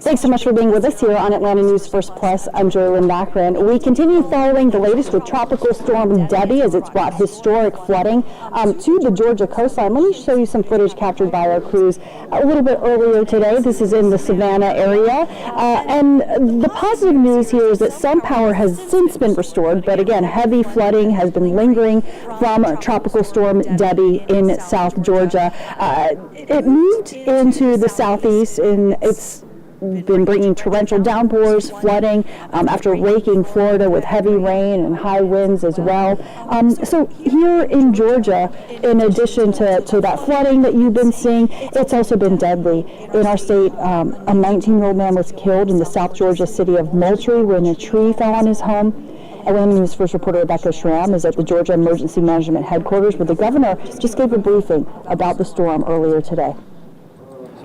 Thanks so much for being with us here on Atlanta News First Plus. I'm Joylyn Bachran. We continue following the latest with Tropical Storm Debby as it's brought historic flooding to the Georgia coastline. Let me show you some footage captured by our crews a little bit earlier today. This is in the Savannah area. And the positive news here is that some power has since been restored, but again, heavy flooding has been lingering from Tropical Storm Debby in South Georgia. It moved into the southeast, and it's been bringing torrential downpours, flooding after raking Florida with heavy rain and high winds as well. So here in Georgia, in addition to that flooding that you've been seeing, it's also been deadly. In our state, a 19-year-old man was killed in the South Georgia city of Moultrie when a tree fell on his home. Atlanta News First reporter Rebecca Schramm is at the Georgia Emergency Management Headquarters, where the governor just gave a briefing about the storm earlier today.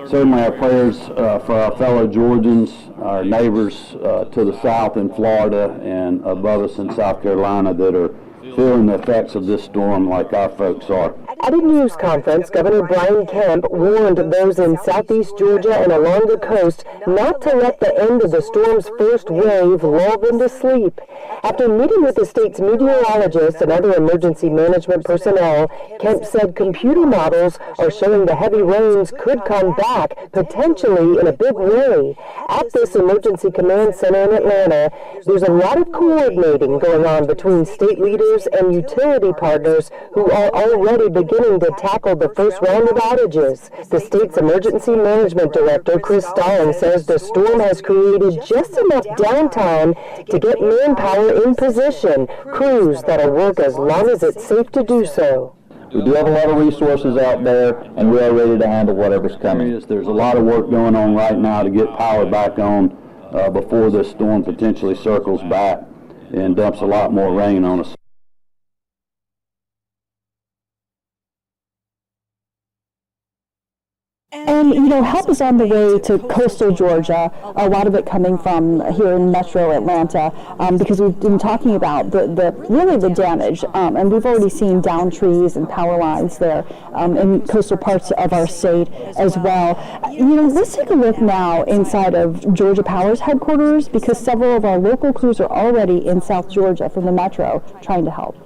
Certainly our prayers for our fellow Georgians, our neighbors to the south in Florida and above us in South Carolina that are feeling the effects of this storm like our folks are. At a news conference, Governor Kemp warned those in southeast Georgia and along the coast not to let the end of the storm's first wave lull them to sleep. After meeting with the state's meteorologists and other emergency management personnel, Kemp said computer models are showing the heavy rains could come back, potentially in a big way. At this emergency command center in Atlanta, there's a lot of coordinating going on between state leaders and utility partners who are already beginning to tackle the first round of outages. The state's emergency management director, Chris Stallings, says the storm has created just enough downtime to get manpower in position, crews that'll work as long as it's safe to do so. We do have a lot of resources out there, and we are ready to handle whatever's coming. There's a lot of work going on right now to get power back on before this storm potentially circles back and dumps a lot more rain on us. And, help is on the way to coastal Georgia, a lot of it coming from here in metro Atlanta, because we've been talking about the damage, and we've already seen down trees and power lines there in coastal parts of our state as well. Let's take a look now inside of Georgia Power's headquarters, because several of our local crews are already in South Georgia from the metro trying to help.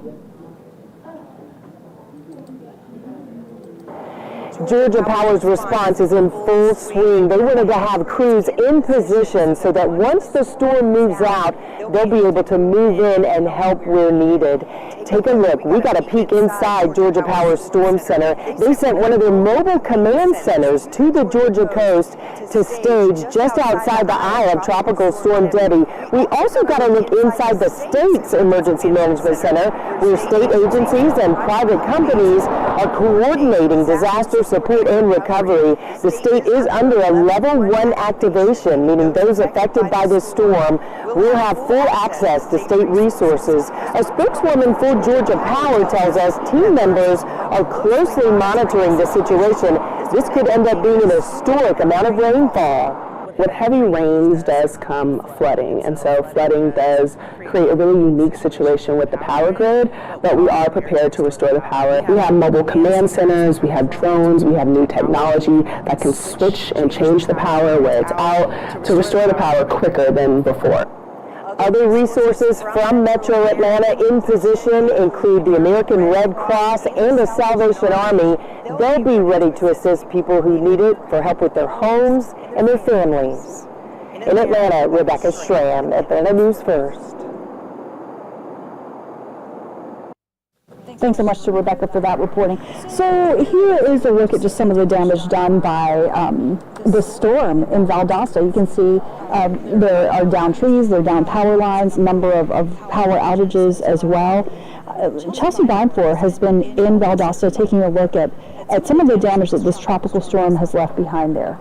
Georgia Power's response is in full swing. They wanted to have crews in position so that once the storm moves out, they'll be able to move in and help where needed. Take a look. We got a peek inside Georgia Power's Storm Center. They sent one of their mobile command centers to the Georgia coast to stage just outside the eye of Tropical Storm Debby. We also got a look inside the state's Emergency Management Center, where state agencies and private companies are coordinating disaster support and recovery. The state is under a level 1 activation, meaning those affected by this storm will have full access to state resources. A spokeswoman for Georgia Power tells us team members are closely monitoring the situation. This could end up being an historic amount of rainfall. With heavy rains does come flooding, and so flooding does create a really unique situation with the power grid, but we are prepared to restore the power. We have mobile command centers, we have drones, we have new technology that can switch and change the power where it's out to restore the power quicker than before. Other resources from Metro Atlanta in position include the American Red Cross and the Salvation Army. They'll be ready to assist people who need it for help with their homes and their families. In Atlanta, Rebecca Schramm, Atlanta News First. Thanks so much to Rebecca for that reporting. So here is a look at just some of the damage done by the storm in Valdosta. You can see there are down trees, there are down power lines, a number of power outages as well. Chelsea Downpours has been in Valdosta taking a look at some of the damage that this tropical storm has left behind there.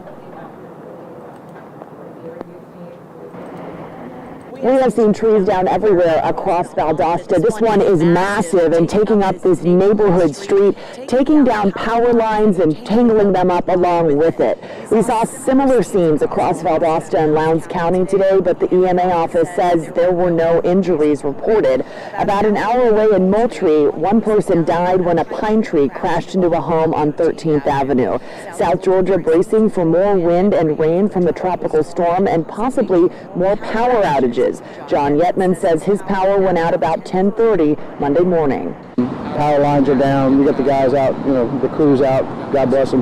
We have seen trees down everywhere across Valdosta. This one is massive and taking up this neighborhood street, taking down power lines and tangling them up along with it. We saw similar scenes across Valdosta and Lowndes County today, but the EMA office says there were no injuries reported. About an hour away in Moultrie, one person died when a pine tree crashed into a home on 13th Avenue. South Georgia bracing for more wind and rain from the tropical storm and possibly more power outages. John Yetman says his power went out about 10:30 Monday morning. Power lines are down. We got the guys out, the crews out. God bless them,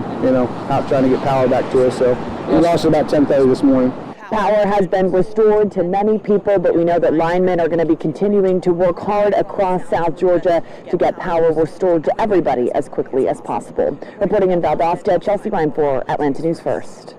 out trying to get power back to us. So we lost it about 10:30 this morning. Power has been restored to many people, but we know that linemen are going to be continuing to work hard across South Georgia to get power restored to everybody as quickly as possible. Reporting in Valdosta, Chelsea Ryan for Atlanta News First.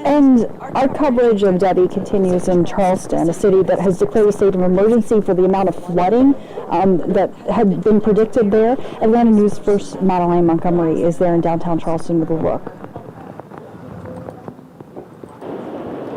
And our coverage of Debby continues in Charleston, a city that has declared a state of emergency for the amount of flooding that had been predicted there. Atlanta News First Madeline Montgomery is there in downtown Charleston with a look.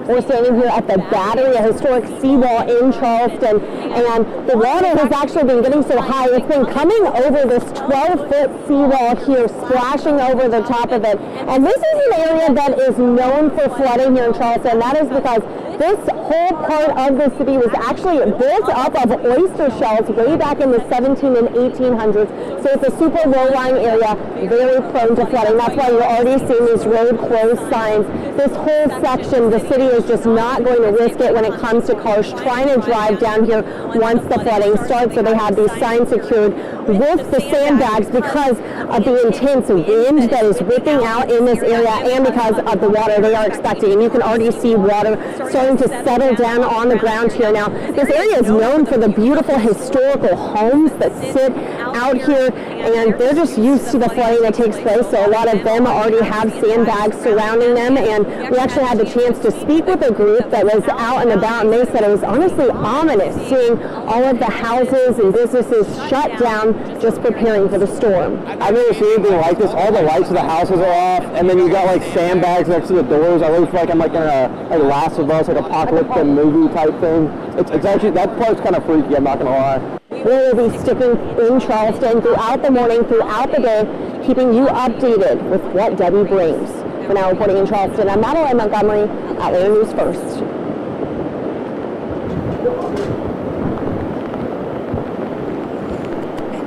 We're standing here at the Battery, a historic seawall in Charleston, and the water has actually been getting so high. It's been coming over this 12-foot seawall here, splashing over the top of it. And this is an area that is known for flooding here in Charleston. That is because this whole part of the city was actually built up of oyster shells way back in the 17 and 1800s. So it's a super low-lying area, very prone to flooding. That's why you're already seeing these road closed signs. This whole section, the city is just not going to risk it when it comes to cars trying to drive down here once the flooding starts. So they have these signs secured with the sandbags because of the intense wind that is whipping out in this area and because of the water they are expecting. And you can already see water starting to settle down on the ground here. Now, this area is known for the beautiful historical homes that sit out here, and they're just used to the flooding that takes place. So a lot of them already have sandbags surrounding them, and we actually had the chance to speak with a group that was out and about, and they said it was honestly ominous seeing all of the houses and businesses shut down just preparing for the storm. I've never seen anything like this. All the lights of the houses are off, and then you got like sandbags next to the doors. I really feel like I'm like in a Last of Us, like apocalyptic movie type thing. It's actually, that part's kind of freaky, I'm not gonna lie. We will be sticking in Charleston throughout the morning, throughout the day, keeping you updated with what Debby brings. For now, reporting in Charleston, I'm Madeline Montgomery, Atlanta News First.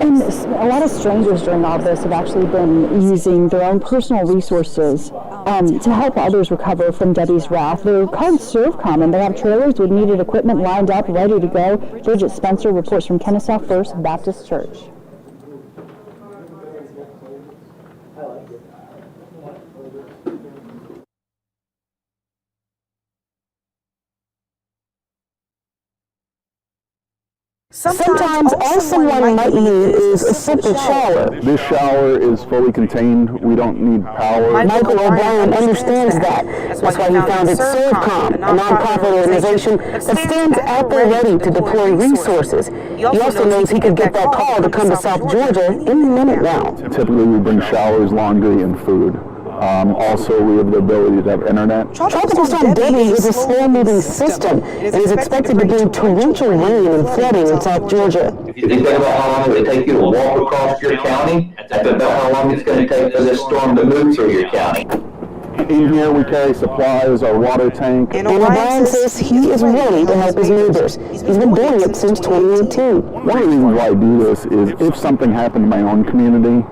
And a lot of strangers during all this have actually been using their own personal resources to help others recover from Debby's wrath. They're called ServCom, and they have trailers with needed equipment lined up, ready to go. Bridget Spencer reports from Kennesaw First Baptist Church. Sometimes all someone might need is a simple shower. This shower is fully contained. We don't need power. Michael O'Brien understands that. That's why he founded ServCom, a nonprofit organization that stands out there ready to deploy resources. He also knows he could get that call to come to South Georgia any minute now. Typically, we bring showers, laundry, and food. Also, we have the ability to have internet. Tropical Storm Debby is a slow-moving system and is expected to bring torrential rain and flooding in South Georgia. If you think about how long it would take you to walk across your county, that's about how long it's going to take for this storm to move through your county. In here, we carry supplies, our water tank. And O'Brien says he is ready to help his neighbors. He's been doing it since 2018. One of the reasons why I do this is if something happened to my own community,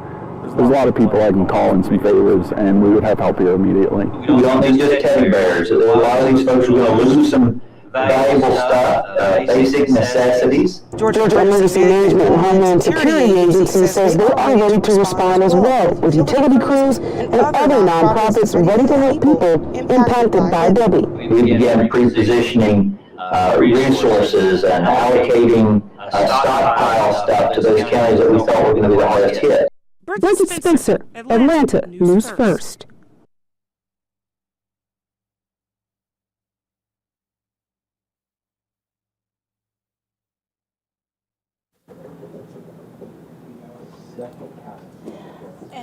there's a lot of people I can call in some favors, and we would have help here immediately. We don't need just teddy bears. A lot of these folks are going to lose some valuable stuff, basic necessities. Georgia Emergency Management and Homeland Security Agency says they are ready to respond as well, with utility crews and other nonprofits ready to help people impacted by Debby. We began pre-positioning resources and allocating stockpile stuff to those counties that we thought were going to be the hardest hit. Bridget Spencer, Atlanta News First.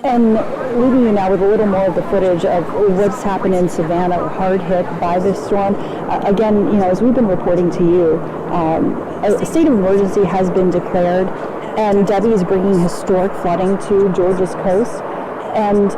And leaving you now with a little more of the footage of what's happened in Savannah, hard hit by this storm. Again, as we've been reporting to you, a state of emergency has been declared, and Debby is bringing historic flooding to Georgia's coast. And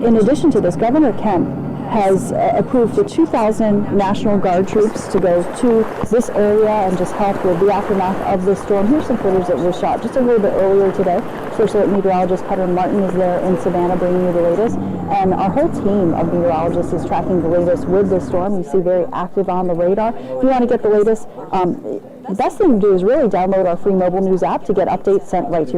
in addition to this, Governor Kemp has approved for 2,000 National Guard troops to go to this area and just help with the aftermath of this storm. Here's some footage that was shot just a little bit earlier today. First Alert meteorologist Cutter Martin is there in Savannah bringing you the latest. And our whole team of meteorologists is tracking the latest with this storm. You see very active on the radar. If you want to get the latest, the best thing to do is really download our free mobile news app to get updates sent right to your